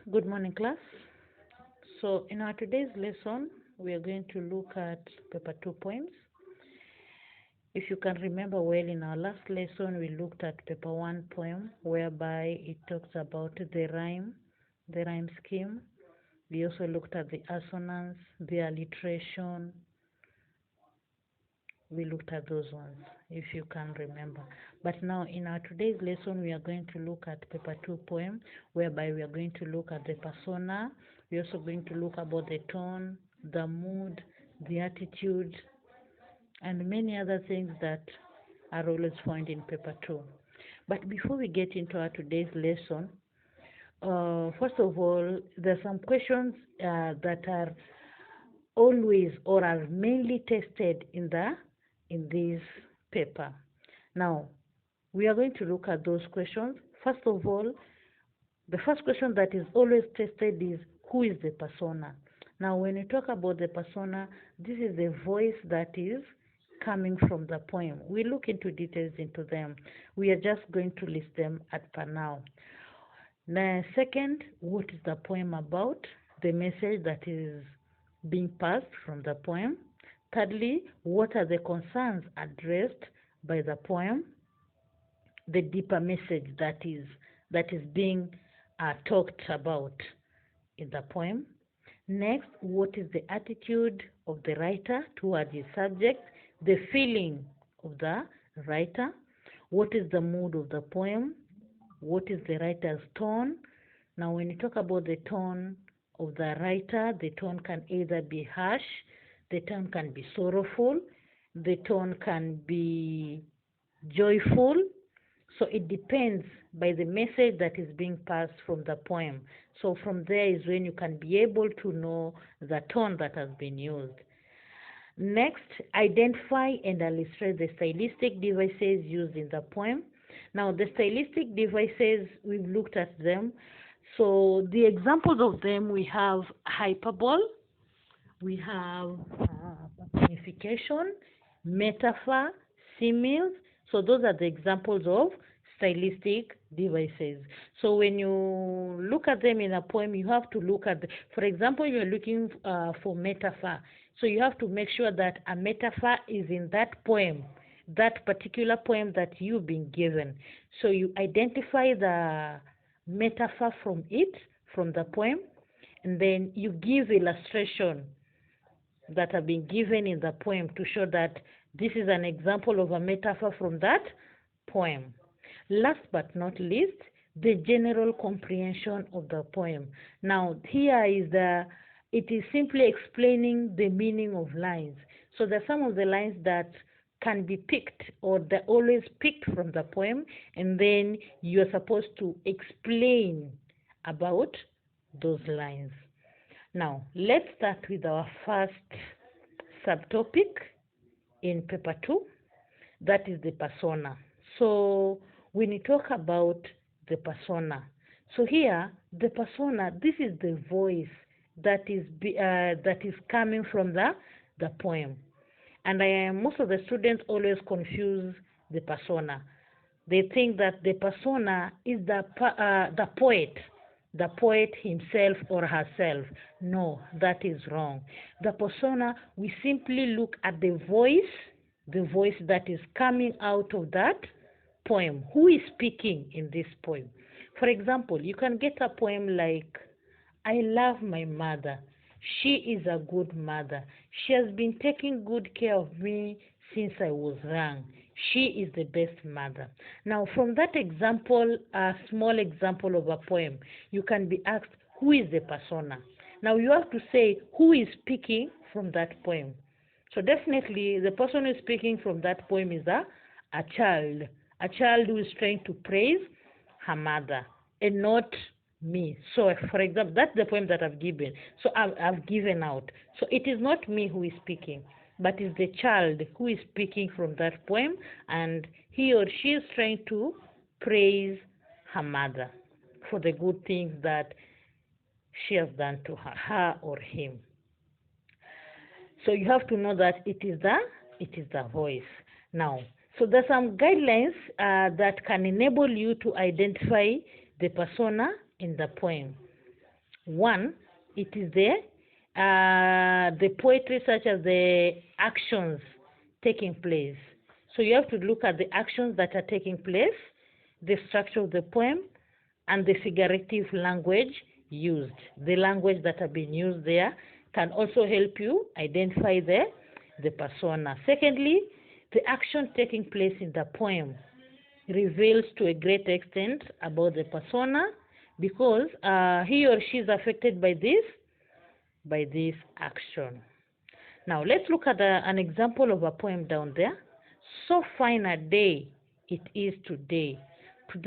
Good morning, class. So, in our today's lesson, we are going to look at paper 2 poems. If you can remember well, in our last lesson, we looked at paper 1 poem, whereby it talks about the rhyme scheme. We also looked at the assonance, the alliteration. We looked at those ones, if you can remember. But now, in our today's lesson, we are going to look at paper 2 poem, whereby we are going to look at the persona. We're also going to look about the tone, the mood, the attitude, and many other things that are always found in paper 2. But before we get into our today's lesson, first of all, there are some questions that are always or are mainly tested in this paper. Now, we are going to look at those questions. First of all, the first question that is always tested is, who is the persona? Now, when you talk about the persona, this is the voice that is coming from the poem. We look into details into them. We are just going to list them at per now. The second, what is the poem about? The message that is being passed from the poem. Thirdly, what are the concerns addressed by the poem? The deeper message that is being talked about in the poem. Next, what is the attitude of the writer towards his subject? The feeling of the writer. What is the mood of the poem? What is the writer's tone? Now, when you talk about the tone of the writer, the tone can either be harsh, the tone can be sorrowful, the tone can be joyful. So it depends by the message that is being passed from the poem. So from there is when you can be able to know the tone that has been used. Next, identify and illustrate the stylistic devices used in the poem. Now, the stylistic devices, we've looked at them. So the examples of them, we have hyperbole, we have personification, metaphor, similes. So those are the examples of stylistic devices. So when you look at them in a poem, you have to look at, for example, you're looking for metaphor. So you have to make sure that a metaphor is in that poem, that particular poem that you've been given. So you identify the metaphor from the poem, and then you give illustration that have been given in the poem to show that this is an example of a metaphor from that poem. Last but not least, the general comprehension of the poem. Now, here is it is simply explaining the meaning of lines. So there are some of the lines that can be picked, or they're always picked from the poem, and then you're supposed to explain about those lines. Now, let's start with our first subtopic in paper 2, that is the persona. So when you talk about the persona, so here the persona, this is the voice that is coming from the poem. And most of the students always confuse the persona. They think that the persona is the poet himself or herself. No, that is wrong. The persona, we simply look at the voice that is coming out of that poem. Who is speaking in this poem? For example, you can get a poem like, I love my mother. She is a good mother. She has been taking good care of me since I was young. She is the best mother. Now, from that example, a small example of a poem, you can be asked, who is the persona? Now, you have to say who is speaking from that poem. So definitely, the person who is speaking from that poem is a child who is trying to praise her mother, and not me. So, for example, that's the poem that I've given. So I've given out. So it is not me who is speaking, but it's the child who is speaking from that poem, and he or she is trying to praise her mother for the good things that she has done to her or him. So you have to know that it is the voice. Now, so there's some guidelines that can enable you to identify the persona in the poem. One, it is the poetry such as the actions taking place. So you have to look at the actions that are taking place, the structure of the poem, and the figurative language used. The language that have been used there can also help you identify the persona. Secondly, the action taking place in the poem reveals to a great extent about the persona because he or she is affected by this action. Now let's look at an example of a poem down there. So fine a day it is today.